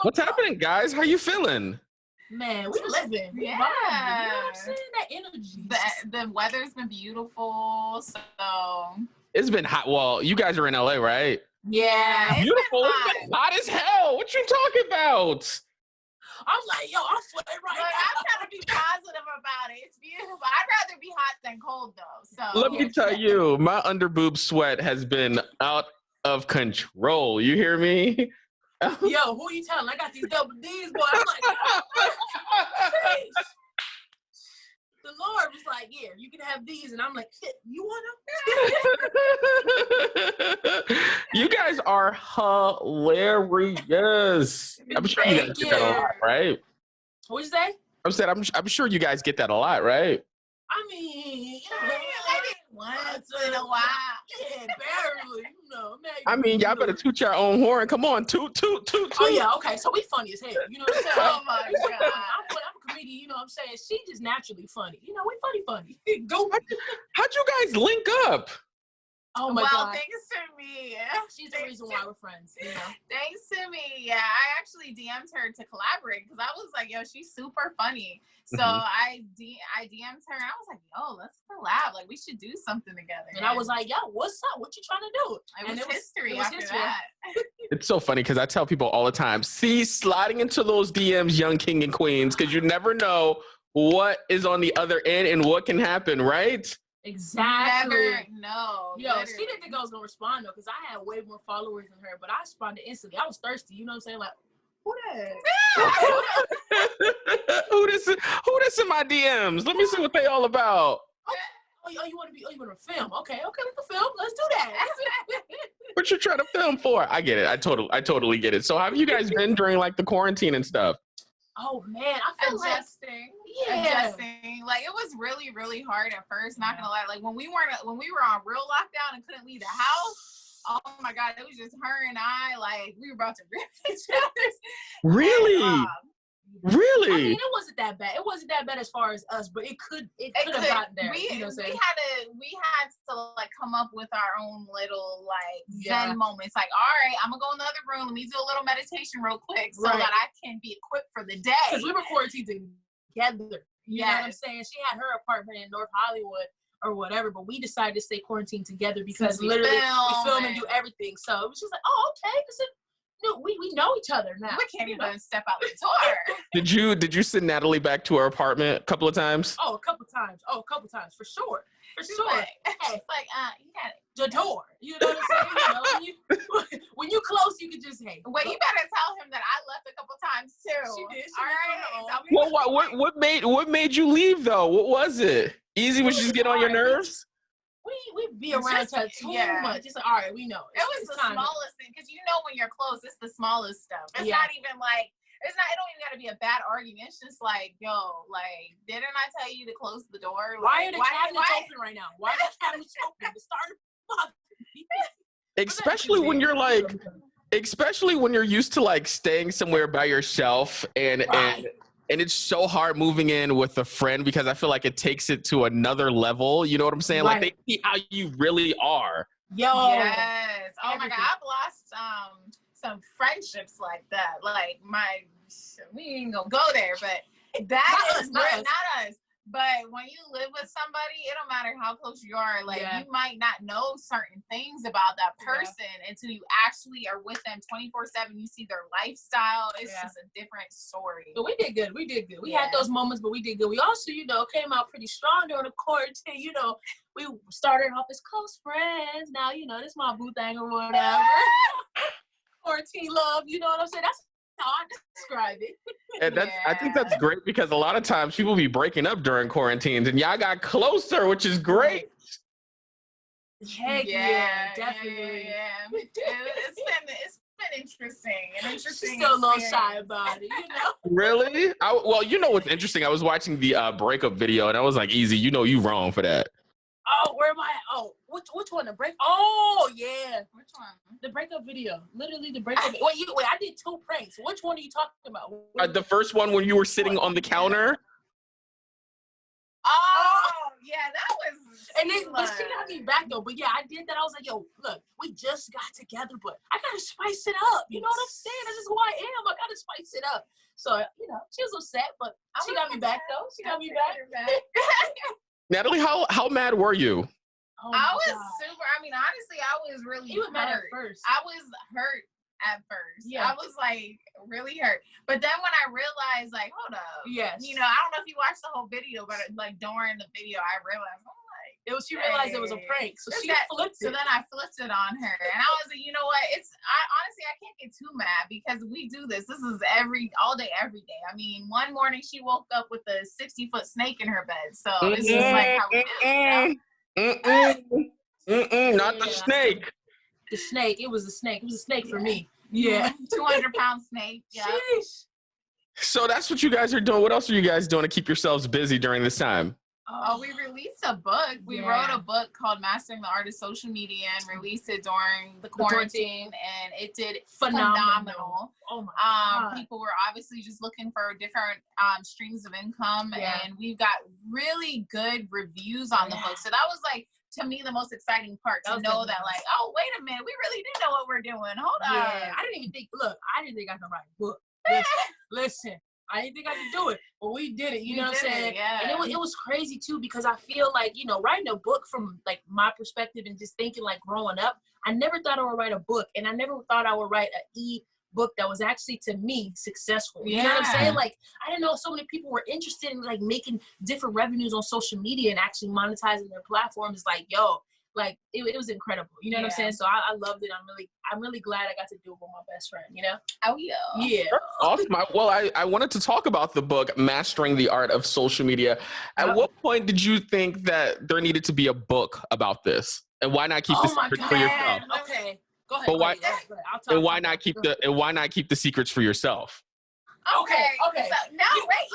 What's happening, guys? How you feeling? Man, we living. We Yeah. vibing. You know what I'm saying? That energy. The weather's been beautiful, so It's been hot. Well, you guys are in LA, right? yeah, it's Beautiful. been It's been hot as hell. What you talking about? I'm like, yo, I'm sweating right But now. I'm trying to be positive about it. It's beautiful. I'd rather be hot than cold, though. So Let me tell you, my underboob sweat has been out of control. You hear me? Yo, who you telling? I got these double D's, boy. I'm like, the Lord was like, yeah, you can have these. And I'm like, you want them? You guys are hilarious. I'm sure you guys get that a lot, right? What'd you say? I'm sure you guys get that a lot, right? I mean, once in a while. Yeah, barely. You know, maybe. I mean, y'all better toot your own horn. Come on, toot. Oh, yeah, okay. So we funny as hell. You know what I'm saying? Oh, my God. I'm a comedian, you know what I'm saying? She just naturally funny. You know, we funny. Go. How'd you guys link up? Oh, my well, God. thanks to me. She's the reason why we're friends, you know? Thanks to me. Yeah, I actually DM'd her to collaborate because I was like, yo, she's super funny. So I DM'd her and I was like, yo, let's collab. Like, we should do something together. And I was like, yo, what's up? What you trying to do? It was history. That. It's so funny because I tell people all the time, see, sliding into those DMs, young king and queens, because you never know what is on the other end and what can happen, right? Exactly. Never know. Yo, she didn't think I was gonna respond though, because I had way more followers than her, but I responded instantly. I was thirsty, you know what I'm saying? Like, who that? Who this in my DMs? Let me see what they all about. Oh, you want to film? Okay, let's film. Let's do that. What you trying to film for? I get it. I totally get it. So how have you guys been during like the quarantine and stuff? Oh man, I feel adjusting. Like it was really, really hard at first. Not gonna lie. Like when we were on real lockdown and couldn't leave the house. Oh my God, it was just her and I. Like we were about to rip each other's. Really? Really? I mean, it wasn't that bad. It wasn't that bad as far as us, but it could have gotten there. We had to like come up with our own little like Zen moments. Like, all right, I'm gonna go in the other room. Let me do a little meditation real quick so that I can be equipped for the day. Because we were quarantined together. You know what I'm saying? She had her apartment in North Hollywood or whatever, but we decided to stay quarantined together because we film and do everything. So it was just like, oh, okay. We know each other now. We can't even step out the door. Did you send Natalie back to her apartment a couple of times? Oh, a couple times, for sure. Hey, it's like, you got it. The door. You know what I'm saying? You know, when you close, you can just Well, you better tell him that I left a couple times too. She did. All right. Well, what made you leave though? What was it? Easy was just get on your nerves? We be around her too much. It's like, all right, we know. It was the smallest thing, because you know when you're close, it's the smallest stuff. It's not even like it don't even gotta be a bad argument. It's just like, yo, like, didn't I tell you to close the door? Like, why are the cabinets open right now? Why are the cabinets open? The starter especially when you're used to like staying somewhere by yourself and it's so hard moving in with a friend because I feel like it takes it to another level. You know what I'm saying? Like they see how you really are. Yo. Yes. Oh my God. I've lost some friendships like that. Like we ain't gonna go there, but that is not us. But when you live with somebody, it don't matter how close you are. Like you might not know certain things about that person until you actually are with them 24/7. You see their lifestyle. It's just a different story. But we did good. We had those moments, but we did good. We also, came out pretty strong during the quarantine. We started off as close friends. Now, this my boo thing or whatever. Quarantine love, you know what I'm saying? That's how I describe it. And I think that's great because a lot of times people be breaking up during quarantines and y'all got closer, which is great. Heck yeah, definitely. Yeah. It's been interesting. She's still a little shy about it, Really? Well, what's interesting? I was watching the breakup video and I was like, Ezee, you wrong for that. Oh, where am I? Oh, which one? The break? Oh, yeah. Which one? The breakup video. Literally the breakup. Wait, I did 2 pranks. Which one are you talking about? The first one when you were sitting on the counter. Oh, yeah, that was. And then, but she got me back though. But yeah, I did that. I was like, yo, look, we just got together, but I gotta spice it up. You know what I'm saying? This is who I am. I gotta spice it up. So, you know, she was upset, but she got me back, though. She got me back. Natalie, how mad were you? Oh I was super, I mean, honestly, I was really hurt. Mad at first. I was hurt at first. Yeah. I was like really hurt. But then when I realized, like, hold up. Yes. You know, I don't know if you watched the whole video, but like during the video, I realized, she realized it was a prank. So she flipped it. So then I flipped it on her. And I was like, you know what? Honestly, I can't get too mad because we do this. This is all day, every day. I mean, one morning she woke up with a 60-foot snake in her bed. So it's just like how we do, you know? Not the snake. The snake. It was a snake. It was a snake for me. Yeah. 200-pound snake. Yeah. Sheesh. So that's what you guys are doing. What else are you guys doing to keep yourselves busy during this time? Oh, we released a book. We wrote a book called Mastering the Art of Social Media and released it during the quarantine, and it did phenomenal. Oh my God. People were obviously just looking for different streams of income, and we've got really good reviews on the book. So that was like, to me, the most exciting part to know that, like, oh, wait a minute, we really do know what we're doing. Hold on. Yeah, I didn't think I could write a book. Listen. I didn't think I could do it, but we did it. You know what I'm saying? Yeah. And it was crazy too, because I feel like, you know, writing a book from like my perspective and just thinking like growing up, I never thought I would write a book, and I never thought I would write an e-book that was actually, to me, successful. You know what I'm saying? Like, I didn't know so many people were interested in like making different revenues on social media and actually monetizing their platforms. Like, yo, like it was incredible. You know what I'm saying? So I loved it. I'm really glad I got to do it with my best friend, you know? Oh yeah. Yeah. Awesome. I wanted to talk about the book, Mastering the Art of Social Media. At what point did you think that there needed to be a book about this? And why not keep the secrets for yourself? Okay. Go ahead. But why? And why not keep the secrets for yourself? Okay. So, no, wait.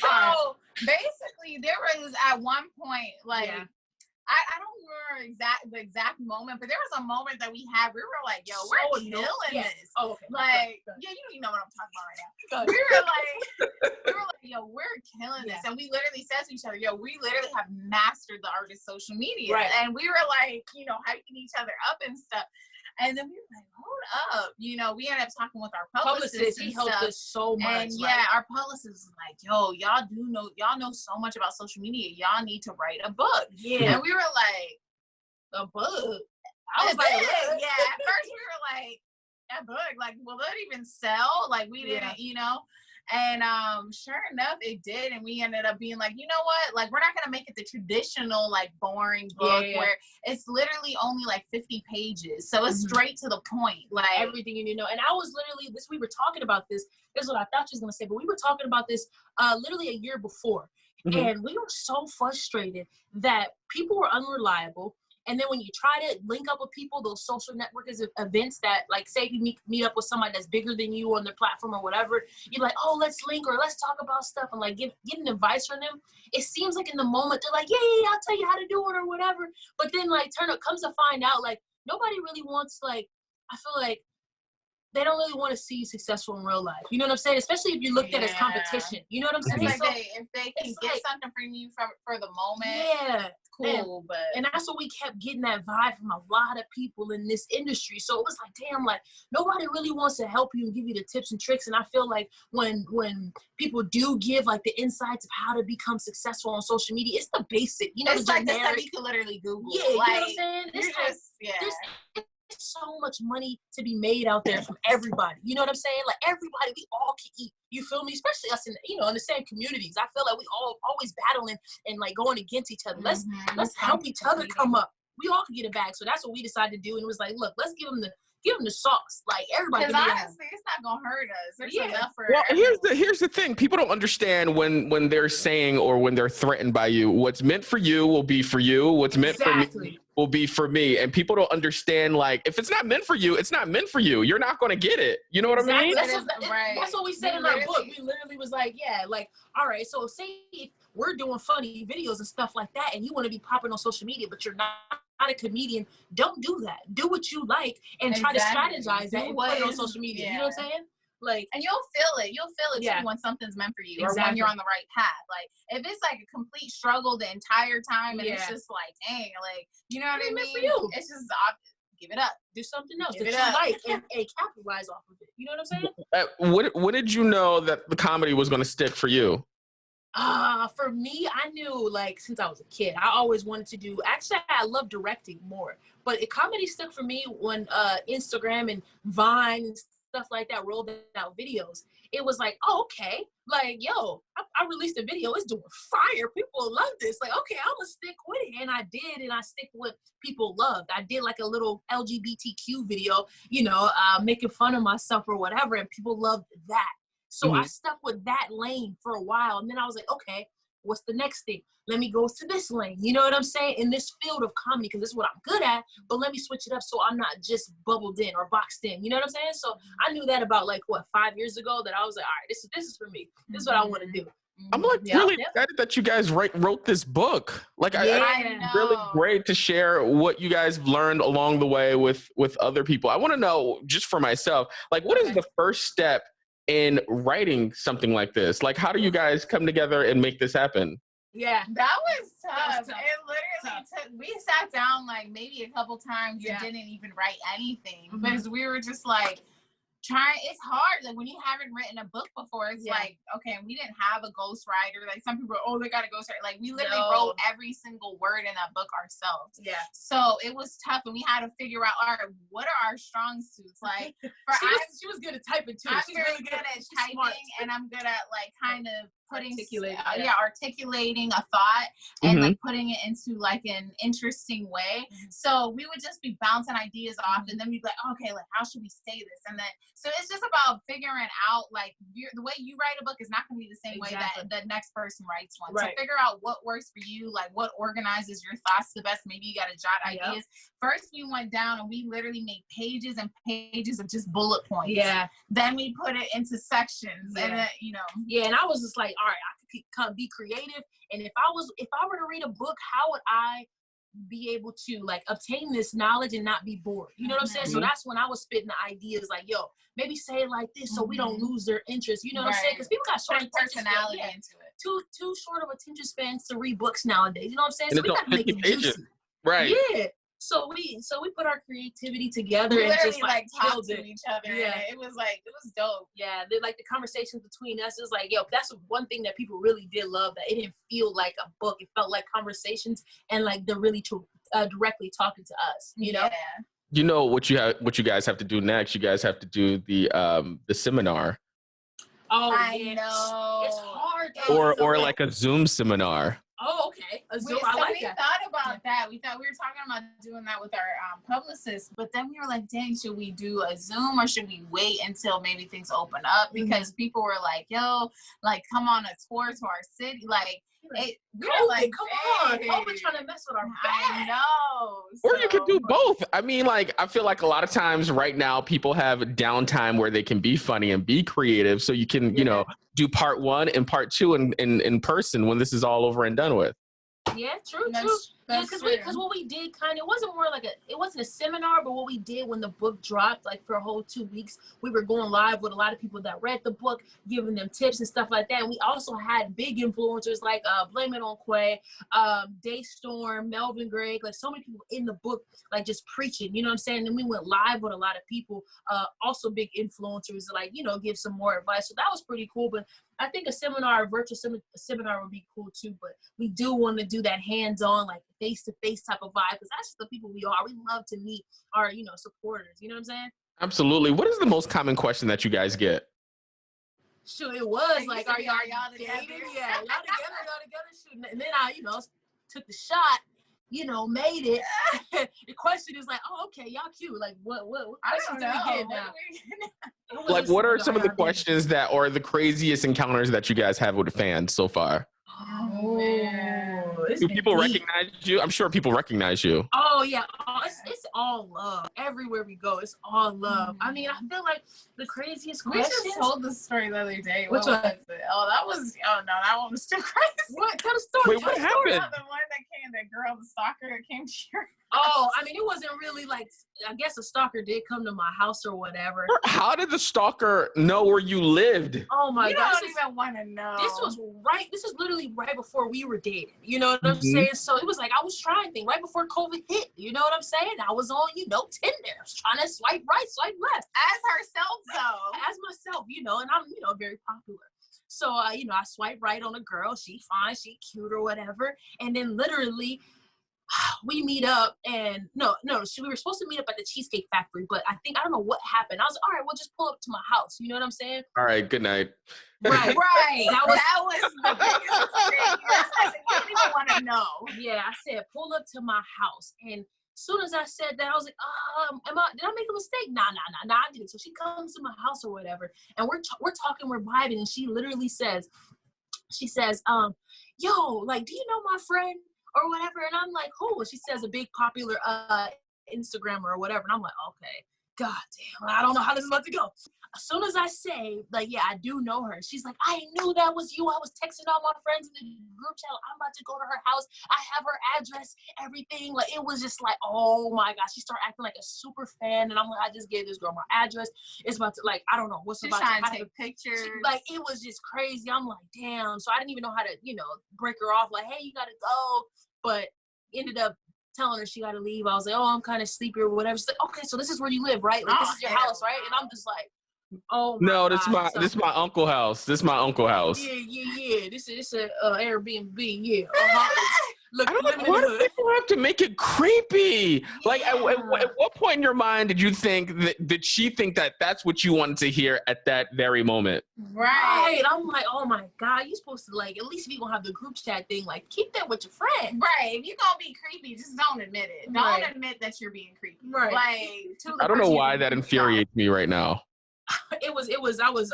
So basically, there was at one point, like, I don't remember the exact moment, but there was a moment that we had. We were like, "Yo, we're killing this!" Oh, okay. Like, you know what I'm talking about right now. We were like, "Yo, we're killing this," and we literally said to each other, "Yo, we literally have mastered the art of social media," and we were like, you know, hyping each other up and stuff. And then we were like, hold up. You know, we ended up talking with our publicist. He helped us so much. And our publicist was like, yo, y'all know so much about social media. Y'all need to write a book. Yeah. And we were like, a book? I was like, yeah. At first we were like, a book? Like, will that even sell? Like, we didn't, you know? And sure enough, it did. And we ended up being like, you know what? Like, we're not going to make it the traditional, like, boring book where it's literally only like 50 pages. So it's straight to the point. Like, everything you need to know. And I was literally, we were talking about this. This is what I thought you was going to say, but we were talking about this literally a year before. And we were so frustrated that people were unreliable. And then when you try to link up with people, those social networkers events that, like, say you meet up with somebody that's bigger than you on their platform or whatever, you're like, oh, let's link or let's talk about stuff and, like, getting advice from them. It seems like in the moment, they're like, yeah, I'll tell you how to do it or whatever. But then, like, comes to find out, like, nobody really wants, like, I feel like they don't really want to see you successful in real life. You know what I'm saying? Especially if you looked at it as competition. You know what I'm saying? It's like if they can get something from you for the moment. Yeah. Cool, and that's what we kept getting that vibe from a lot of people in this industry. So it was like, damn, like nobody really wants to help you and give you the tips and tricks. And I feel like when people do give like the insights of how to become successful on social media, it's the basic, you know, it's like the stuff you can literally Google. Yeah, you know what I'm saying? There's so much money to be made out there from everybody. You know what I'm saying? Like everybody, we all can eat. You feel me? Especially us in the same communities. I feel like we all always battling and like going against each other. Let's help each other come up. We all can get it back. So that's what we decided to do. And it was like, look, let's give them the sauce. Like everybody. Because honestly, it's not gonna hurt us. There's enough for here's the thing. People don't understand when they're saying or when they're threatened by you. What's meant for you will be for you. What's meant for me will be for me. And people don't understand, like, if it's not meant for you, it's not meant for you. You're not gonna get it. You know what I mean? That's what we said in our book. We literally was like, yeah, like, all right, so say if we're doing funny videos and stuff like that, and you want to be popping on social media, but you're not a comedian, don't do that. Do what you like and try to strategize that and put it on social media. You know what I'm saying? Like, and you'll feel it too when something's meant for you or when you're on the right path. Like if it's like a complete struggle the entire time and it's just like, dang, like, you know what I mean? For you. It's just give it up. Do something else Give that it you up. like and capitalize off of it. You know what I'm saying? When did you know that the comedy was going to stick for you? For me, I knew like since I was a kid, I always wanted to do. Actually, I love directing more, but comedy stuck for me when Instagram and Vine and stuff like that rolled out videos. It was like, oh, okay, like yo, I released a video. It's doing fire. People love this. Like, okay, I'm gonna stick with it, and I did, and I stick with what people loved. I did like a little LGBTQ video, making fun of myself or whatever, and people loved that. So I stuck with that lane for a while. And then I was like, okay, what's the next thing? Let me go to this lane. You know what I'm saying? In this field of comedy, because this is what I'm good at, but let me switch it up so I'm not just bubbled in or boxed in. You know what I'm saying? So I knew that about 5 years ago that I was like, all right, this is for me. This is what I want to do. I'm really excited that you guys wrote this book. I know. Really great to share what you guys learned along the way with other people. I want to know, just for myself, what is the first step in writing something like this? Like, how do you guys come together and make this happen? Yeah, that was tough. It literally took, we sat down maybe a couple times and didn't even write anything because we were just it's hard. When you haven't written a book before, it's okay, we didn't have a ghostwriter. Some people are, they got a ghostwriter. We literally wrote every single word in that book ourselves. Yeah. So it was tough, and we had to figure out, all right, what are our strong suits? She was good at typing too. I'm really good at typing, and I'm good at kind of articulating a thought and putting it into an interesting way. So we would just be bouncing ideas off, and then we'd be like, okay, how should we say this? And then so it's just about figuring out the way you write a book is not going to be the same way that the next person writes one. Right. So figure out what works for you, what organizes your thoughts the best. Maybe you got to jot ideas. First we went down and we literally made pages and pages of just bullet points. Yeah. Then we put it into sections and then, Yeah, and I was just like, all right, I could be creative, and if I were to read a book, how would I be able to obtain this knowledge and not be bored? You know what I'm saying? So that's when I was spitting the ideas yo, maybe say it like this so we don't lose their interest. You know what I'm saying? Because people got short personality into it. Too short of attention spans to read books nowadays. You know what I'm saying? So we got to make it juicy. Right. Yeah. So we put our creativity together we and just talked to each other. Yeah, it was dope. Yeah, the conversations between us is that's one thing that people really did love, that it didn't feel like a book. It felt like conversations and they're really directly talking to us. You know. Yeah. You know what you guys have to do next? You guys have to do the seminar. Oh, I know. It's hard. Or a Zoom seminar. Oh, okay. We thought about that. We thought we were talking about doing that with our publicist, but then we were like, dang, should we do a Zoom or should we wait until maybe things open up? Because people were like, yo, come on a tour to our city. Come on. COVID's trying to mess with our bag. I know. Or you could do both. I mean, I feel like a lot of times right now people have downtime where they can be funny and be creative. So you can, do part 1 and part 2 in person when this is all over and done with. Yeah, true. Because what we did it wasn't more it wasn't a seminar, but what we did when the book dropped, for a whole 2 weeks, we were going live with a lot of people that read the book, giving them tips and stuff like that. And we also had big influencers Blame It on Quay, Daystorm, Melvin Gregg, so many people in the book, just preaching, you know what I'm saying? And we went live with a lot of people, also big influencers, give some more advice. So that was pretty cool. But I think a virtual seminar would be cool too. But we do want to do that hands-on, face-to-face type of vibe, because that's just the people we are. We love to meet our, supporters. You know what I'm saying? Absolutely. What is the most common question that you guys get? Shoot, it was are y'all together? Yeah, y'all together. Shoot. And then I, took the shot, made it. The question is oh, okay, y'all cute. What I don't know. What are some of the questions that are the craziest encounters that you guys have with the fans so far? Oh, man. Do people recognize you? I'm sure people recognize you. Oh, yeah. It's all love. Everywhere we go, it's all love. I mean, I feel like the craziest questions. We just told this story the other day. Which one? That one was too crazy. What kind of story? Wait, what happened? The one that came, the girl, the stalker that came to your Oh, I mean, it wasn't really like, I guess a stalker did come to my house or whatever. How did the stalker know where you lived? Oh my God. You don't even want to know. This is literally right before we were dating. You know what I'm saying? So it was like, I was trying things right before COVID hit. You know what I'm saying? I was on, Tinder. I was trying to swipe right, swipe left. As herself, though. As myself, and I'm, very popular. So, I swipe right on a girl. She fine, she cute or whatever. And then literally, we meet up and we were supposed to meet up at the Cheesecake Factory, but I don't know what happened. I was like, all right, we'll just pull up to my house. You know what I'm saying? All right, good night. Right. That was the biggest mistake. You don't even want to know. Yeah, I said, pull up to my house. And as soon as I said that, I was like, did I make a mistake? Nah, I didn't. So she comes to my house or whatever, and we're talking, we're vibing, and she literally says, yo, like, do you know my friend? Or whatever, and I'm like, who? And she says a big popular Instagrammer or whatever, and I'm like, okay, god damn, I don't know how this is about to go. As soon as I say, like, yeah, I do know her, she's like, I knew that was you. I was texting all my friends in the group chat. I'm about to go to her house. I have her address, everything. Like, it was just like, oh my gosh. She started acting like a super fan, and I'm like, I just gave this girl my address. It's about to, like, I don't know what's She's about trying to take pictures. Like, it was just crazy. I'm like, damn. So I didn't even know how to, break her off. Like, hey, you gotta go. But ended up telling her she got to leave. I was like, oh, I'm kind of sleepy or whatever. She's like, okay, so this is where you live, right? Like, this is your house, right? And I'm just like, oh my no, God. this is my uncle's house. This is my uncle's house. Yeah. This is a Airbnb. Yeah. Uh-huh. Look, why do people have to make it creepy? Yeah. Like, at what point in your mind did you think did she think that that's what you wanted to hear at that very moment? Right. I'm like, oh my God, you're supposed to, like, at least if you're gonna have the group chat thing, like, keep that with your friend. Right. If you're gonna be creepy, just don't admit it. Don't admit that you're being creepy. Right. Like, I don't know why that infuriates me right now. I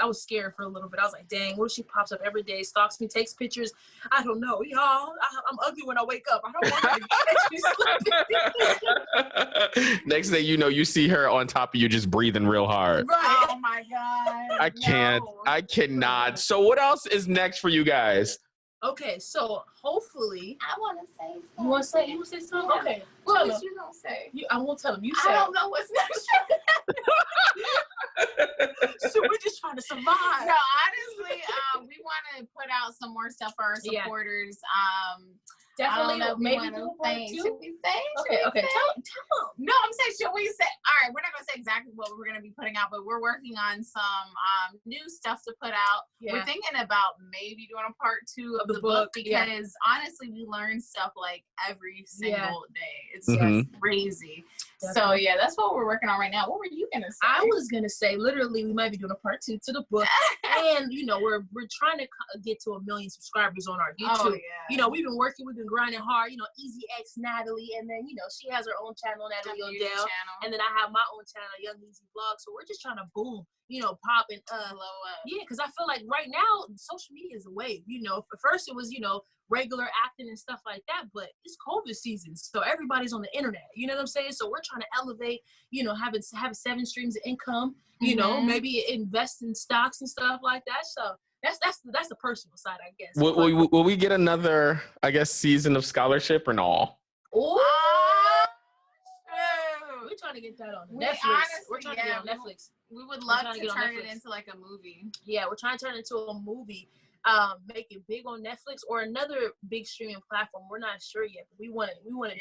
was scared for a little bit. I was like, dang, what if she pops up every day, stalks me, takes pictures? I don't know, y'all. I'm ugly when I wake up. I don't want to catch me slipping. Next thing you know, you see her on top of you just breathing real hard. Right. Oh my God. I can't. No. I cannot. So what else is next for you guys? Okay, so hopefully I want to say something. You want to say something? Yeah. Okay. What was you gonna say? I won't tell him. You say. I don't know what's next. So we're just trying to survive. No, honestly, we want to put out some more stuff for our supporters. Definitely, maybe do a part two. Should we say? Okay. Tell them. No, I'm saying, should we say? All right, we're not gonna say exactly what we're gonna be putting out, but we're working on some new stuff to put out. Yeah. We're thinking about maybe doing a part 2 of the book because honestly, we learn stuff like every single day. It's just crazy. Definitely. So that's what we're working on right now. What were you gonna say? I was gonna say, literally, we might be doing a part 2 to the book, and we're trying to get to 1 million subscribers on our YouTube. Oh, yeah. We've been grinding hard. Ezee Natalie, and then she has her own channel, Natalie Odell, and then I have my own channel, Young Ezee Vlog. So we're just trying to boom, pop and blow up. Yeah, because I feel like right now social media is a wave. At first it was regular acting and stuff like that, but it's COVID season, so everybody's on the internet. You know what I'm saying? So we're trying to elevate. Having 7 streams of income. Maybe invest in stocks and stuff like that. So. That's the personal side, I guess. Will we get another, I guess, season of Scholarship or no? Oh, we're trying to get that on Netflix. We're trying to get on Netflix. We would love to turn it into like a movie. Yeah, we're trying to turn it into a movie. Make it big on Netflix or another big streaming platform. We're not sure yet, but we want to do it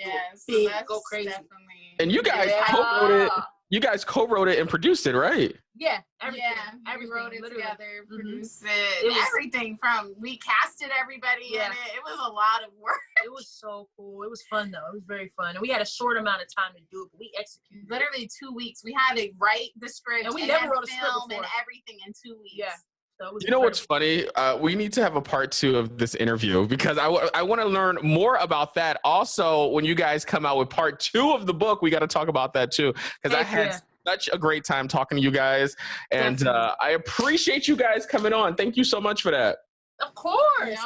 big, go crazy. Definitely. And you guys co-wrote it. You guys co-wrote it and produced it, right? Yeah, everything. We wrote it together, produced it, everything from we casted everybody in it. It was a lot of work. It was so cool. It was fun though. It was very fun, and we had a short amount of time to do it, but we executed. Literally 2 weeks. We had to write the script, and we never wrote a script before. And everything in 2 weeks. Yeah. So what's funny? We need to have a part 2 of this interview because I want to learn more about that. Also, when you guys come out with part 2 of the book, we got to talk about that too because I had such a great time talking to you guys, and I appreciate you guys coming on. Thank you so much for that. Of course.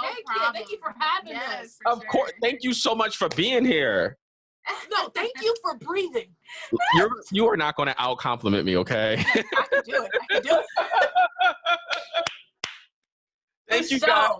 Thank you for having us. Of course. Thank you so much for being here. No, thank you for breathing. You are not going to out-compliment me, okay? I can do it. Thank you, guys.